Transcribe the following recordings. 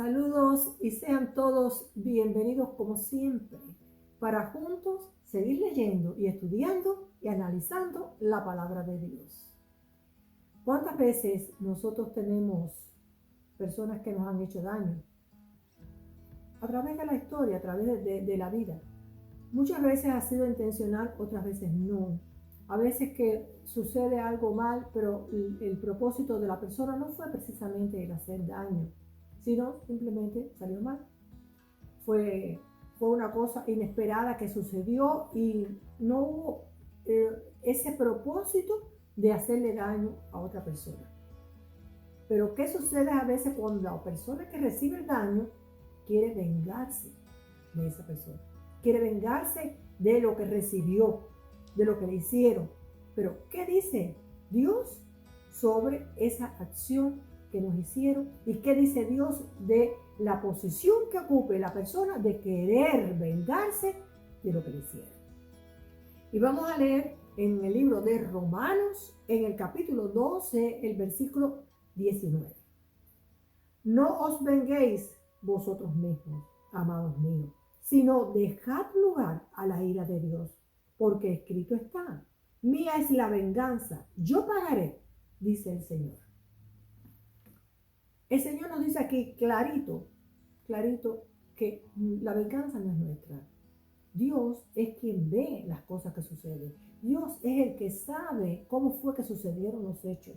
Saludos y sean todos bienvenidos como siempre para juntos seguir leyendo y estudiando y analizando la palabra de Dios. ¿Cuántas veces nosotros tenemos personas que nos han hecho daño? A través de la historia, a través de la vida. Muchas veces ha sido intencional, otras veces no. A veces que sucede algo mal, pero el propósito de la persona no fue precisamente el hacer daño, sino simplemente salió mal. Fue una cosa inesperada que sucedió y no hubo ese propósito de hacerle daño a otra persona. Pero ¿qué sucede a veces cuando la persona que recibe el daño quiere vengarse de esa persona? Quiere vengarse de lo que recibió, de lo que le hicieron. Pero ¿qué dice Dios sobre esa acción que nos hicieron? ¿Y qué dice Dios de la posición que ocupe la persona de querer vengarse de lo que le hicieron? Y vamos a leer en el libro de Romanos, en el capítulo 12, el versículo 19. No os venguéis vosotros mismos, amados míos, sino dejad lugar a la ira de Dios, porque escrito está: mía es la venganza, yo pagaré, dice el Señor. El Señor nos dice aquí clarito, que la venganza no es nuestra. Dios es quien ve las cosas que suceden. Dios es el que sabe cómo fue que sucedieron los hechos.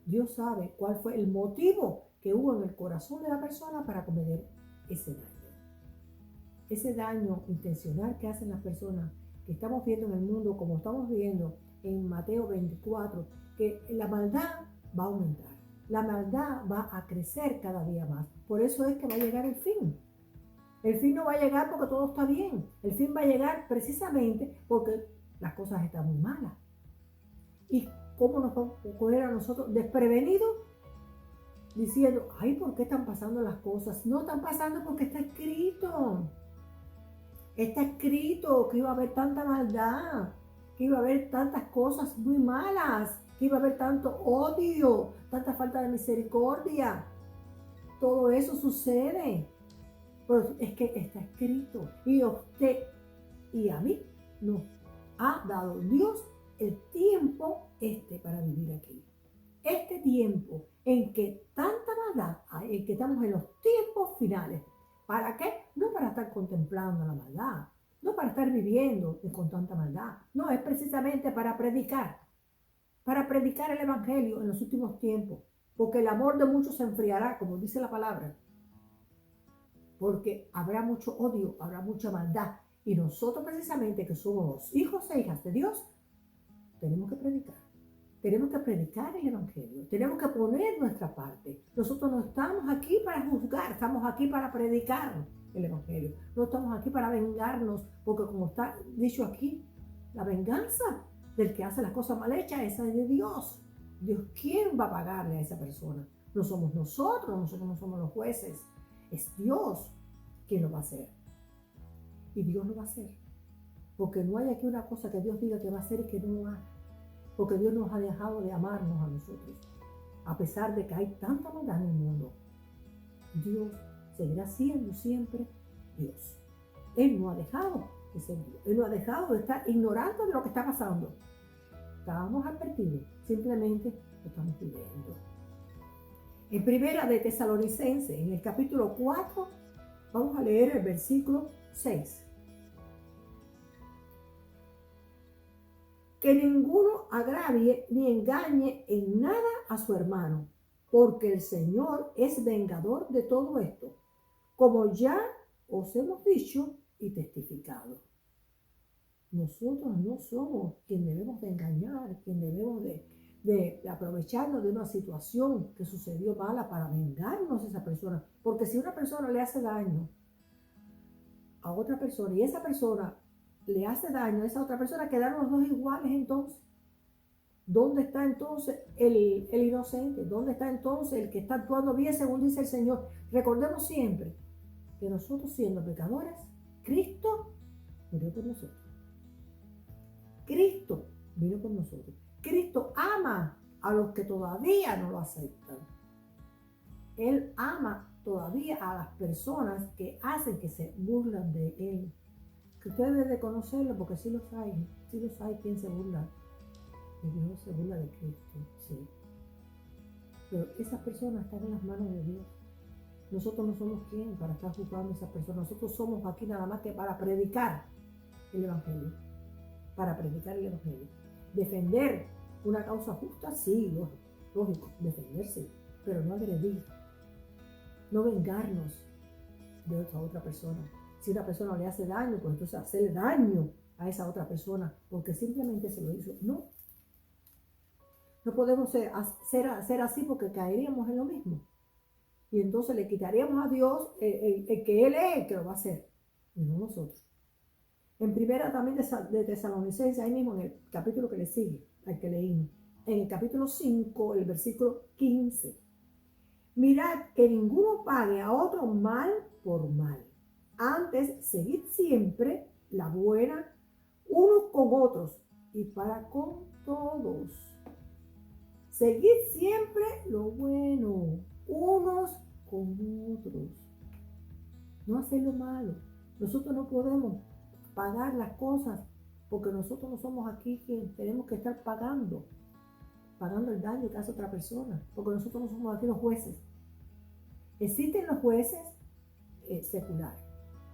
Dios sabe cuál fue el motivo que hubo en el corazón de la persona para cometer ese daño. Ese daño intencional que hacen las personas que estamos viendo en el mundo, como estamos viendo en Mateo 24, que la maldad va a aumentar, la maldad va a crecer cada día más. Por eso es que va a llegar el fin. El fin no va a llegar porque todo está bien. El fin va a llegar precisamente porque las cosas están muy malas. ¿Y cómo nos va a coger a nosotros desprevenidos? Diciendo, ay, ¿por qué están pasando las cosas? No están pasando porque está escrito. Está escrito que iba a haber tanta maldad, que iba a haber tantas cosas muy malas, que iba a haber tanto odio, tanta falta de misericordia. Todo eso sucede. Pero es que está escrito. Y a usted y a mí nos ha dado Dios el tiempo para vivir aquí. Este tiempo en que tanta maldad, en que estamos en los tiempos finales. ¿Para qué? No para estar contemplando la maldad, no para estar viviendo con tanta maldad. No, es precisamente para predicar el evangelio en los últimos tiempos. Porque el amor de muchos se enfriará, como dice la palabra. Porque habrá mucho odio, habrá mucha maldad. Y nosotros precisamente, que somos los hijos e hijas de Dios, tenemos que predicar. Tenemos que predicar el evangelio. Tenemos que poner nuestra parte. Nosotros no estamos aquí para juzgar, estamos aquí para predicar el evangelio. No estamos aquí para vengarnos, porque como está dicho aquí, la venganza del que hace las cosas mal hechas, esa es de Dios. Dios, ¿quién va a pagarle a esa persona? No somos nosotros no somos los jueces. Es Dios quien lo va a hacer. Y Dios lo va a hacer. Porque no hay aquí una cosa que Dios diga que va a hacer y que no lo haga. Porque Dios nos ha dejado de amarnos a nosotros. A pesar de que hay tanta maldad en el mundo, Dios seguirá siendo siempre Dios. Él no ha dejado de ser Dios. Él no ha dejado de estar ignorando de lo que está pasando. Estábamos advertidos, simplemente lo estamos viviendo. En Primera de Tesalonicenses, en el capítulo 4, vamos a leer el versículo 6. Que ninguno agravie ni engañe en nada a su hermano, porque el Señor es vengador de todo esto, como ya os hemos dicho y testificado. Nosotros no somos quien debemos de engañar, quien debemos de aprovecharnos de una situación que sucedió mala para vengarnos de esa persona. Porque si una persona le hace daño a otra persona y esa persona le hace daño a esa otra persona, quedaron los dos iguales entonces. ¿Dónde está entonces el inocente? ¿Dónde está entonces el que está actuando bien según dice el Señor? Recordemos siempre que nosotros siendo pecadores, Cristo murió por nosotros. Cristo vino por nosotros. Cristo ama a los que todavía no lo aceptan. Él ama todavía a las personas que hacen que se burlan de Él. Que usted debe de conocerlo porque sí los hay quien se burla de Dios, se burla de Cristo, sí. Pero esas personas están en las manos de Dios. Nosotros no somos quien para estar juzgando a esas personas. Nosotros somos aquí nada más que para predicar el Evangelio. Para predicar el Evangelio. Defender una causa justa, sí, lógico, defenderse, pero no agredir. No vengarnos de otra persona. Si una persona le hace daño, pues entonces hacerle daño a esa otra persona porque simplemente se lo hizo. No podemos ser así porque caeríamos en lo mismo. Y entonces le quitaríamos a Dios el que Él es el que lo va a hacer, y no nosotros. En primera también de Tesalonicenses, ahí mismo en el capítulo que le sigue, al que leímos, en el capítulo 5, el versículo 15. Mirad que ninguno pague a otro mal por mal. Antes, seguid siempre la buena unos con otros y para con todos. Seguid siempre lo bueno, unos con otros. No hacer lo malo. Nosotros no podemos pagar las cosas porque nosotros no somos aquí quien tenemos que estar pagando el daño que hace otra persona, porque nosotros no somos aquí los jueces. Existen los jueces seculares,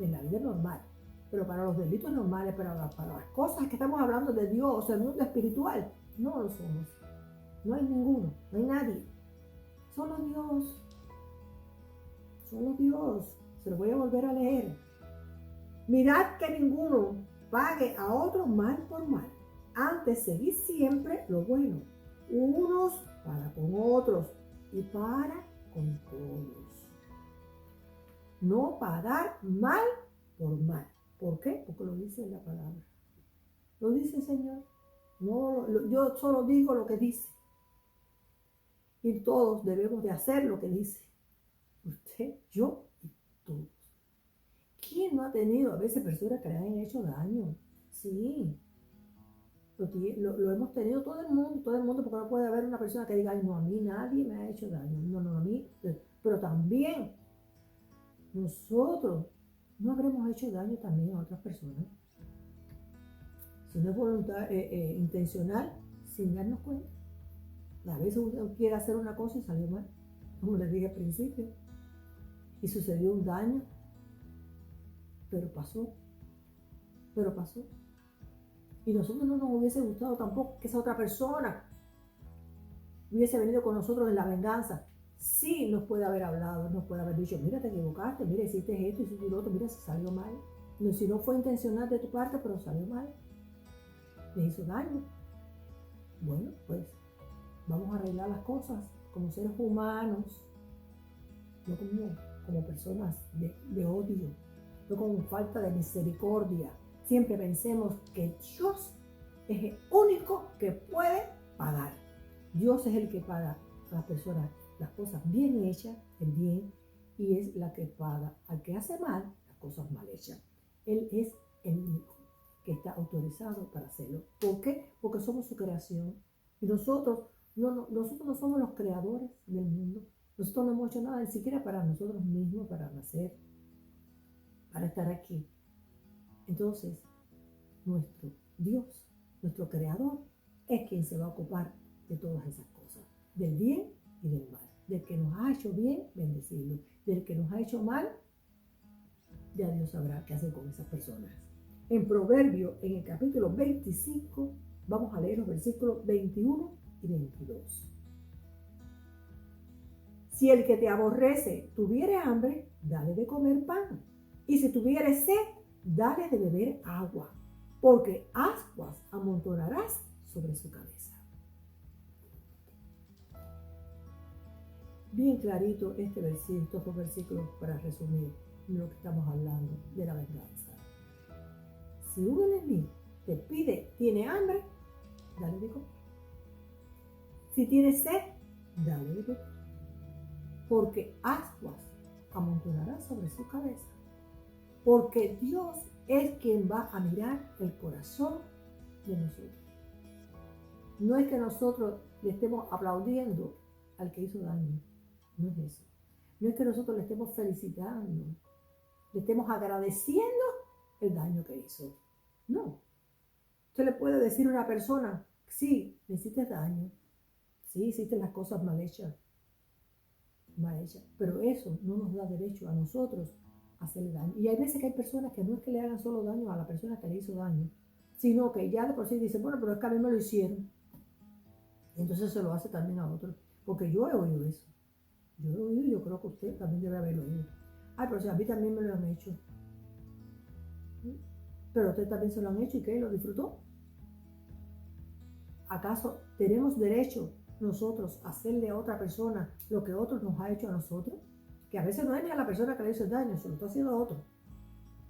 en la vida normal, pero para los delitos normales, para las cosas que estamos hablando de Dios, el mundo espiritual, no lo somos. No hay ninguno, no hay nadie. Solo Dios. Solo Dios. Se lo voy a volver a leer. Mirad que ninguno pague a otro mal por mal. Antes seguid siempre lo bueno, unos para con otros y para con todos. No pagar mal por mal. ¿Por qué? Porque lo dice la palabra. Lo dice el Señor. No, yo solo digo lo que dice. Y todos debemos de hacer lo que dice. Usted, yo y todos. ¿Quién no ha tenido a veces personas que le han hecho daño? Sí. Lo hemos tenido todo el mundo, porque no puede haber una persona que diga, ay, no, a mí nadie me ha hecho daño. No, a mí. Pero también nosotros no habremos hecho daño también a otras personas. Si no es voluntad intencional, sin darnos cuenta. A veces uno quiere hacer una cosa y salió mal, como les dije al principio, y sucedió un daño, pero pasó. Y nosotros no nos hubiese gustado tampoco que esa otra persona hubiese venido con nosotros en la venganza. Sí nos puede haber hablado, nos puede haber dicho, mira, te equivocaste, mira, hiciste esto, hiciste lo otro, mira, se salió mal. No, si no fue intencional de tu parte, pero salió mal. Me hizo daño. Bueno, pues vamos a arreglar las cosas como seres humanos, no como personas de odio, no como falta de misericordia. Siempre pensemos que Dios es el único que puede pagar. Dios es el que paga a las personas las cosas bien hechas, el bien, y es la que paga al que hace mal las cosas mal hechas. Él es el único que está autorizado para hacerlo. ¿Por qué? Porque somos su creación. Y nosotros no somos los creadores del mundo. Nosotros no hemos hecho nada, ni siquiera para nosotros mismos, para nacer, para estar aquí. Entonces, nuestro Dios, nuestro creador, es quien se va a ocupar de todas esas cosas, del bien y del mal. Del que nos ha hecho bien, bendecirlo. Del que nos ha hecho mal, ya Dios sabrá qué hacer con esas personas. En Proverbio, en el capítulo 25, vamos a leer los versículos 21 y 22. Si el que te aborrece tuviere hambre, dale de comer pan. Y si tuviere sed, dale de beber agua, porque ascuas amontonarás sobre su cabeza. Bien clarito estos dos versículos para resumir lo que estamos hablando de la venganza. Si un enemigo te tiene hambre, dale de comer. Si tiene sed, dale de beber, porque ascuas amontonarás sobre su cabeza. Porque Dios es quien va a mirar el corazón de nosotros. No es que nosotros le estemos aplaudiendo al que hizo daño. No es eso. no es que nosotros le estemos felicitando, le estemos agradeciendo el daño que hizo. No. Usted le puede decir a una persona, sí, le hiciste daño, sí, hiciste las cosas mal hechas, pero eso no nos da derecho a nosotros a hacerle daño. Y hay veces que hay personas que no es que le hagan solo daño a la persona que le hizo daño, sino que ya de por sí dicen, bueno, pero es que a mí me lo hicieron. Y entonces se lo hace también a otro. Porque yo he oído eso. Yo lo he oído y yo creo que usted también debe haberlo oído. Ay, pero si a mí también me lo han hecho. Pero usted también se lo han hecho y ¿qué? ¿Lo disfrutó? ¿Acaso tenemos derecho nosotros a hacerle a otra persona lo que otro nos ha hecho a nosotros? Que a veces no es ni a la persona que le hizo el daño, se lo está haciendo a otro.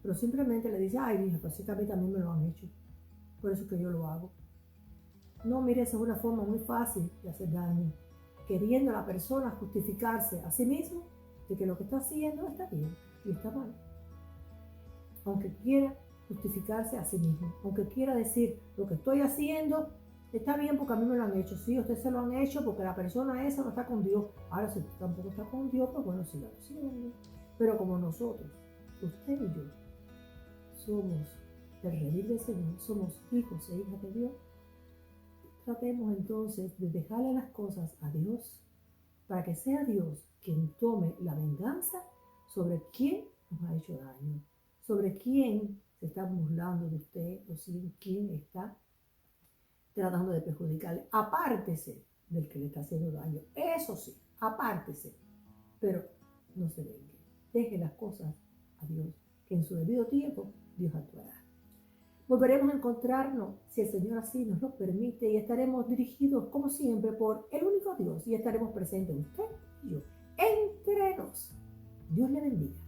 Pero simplemente le dice, ay, hija, pues sí que a mí también me lo han hecho. Por eso que yo lo hago. No, mire, esa es una forma muy fácil de hacer daño. Queriendo a la persona justificarse a sí mismo de que lo que está haciendo está bien y está mal. Aunque quiera justificarse a sí mismo. Aunque quiera decir, lo que estoy haciendo está bien porque a mí me lo han hecho. Sí, ustedes se lo han hecho porque la persona esa no está con Dios. Ahora, si usted tampoco está con Dios, pues bueno, siga haciendo. Pero como nosotros, usted y yo, somos el redil del Señor, somos hijos e hijas de Dios, tratemos entonces de dejarle las cosas a Dios para que sea Dios quien tome la venganza sobre quien nos ha hecho daño, sobre quien se está burlando de usted o quien está tratando de perjudicarle. Apártese del que le está haciendo daño. Eso sí, apártese, pero no se vengue. Deje las cosas a Dios, que en su debido tiempo Dios actuará. Volveremos a encontrarnos, si el Señor así nos lo permite, y estaremos dirigidos, como siempre, por el único Dios, y estaremos presentes usted y yo, entre nos. Dios le bendiga.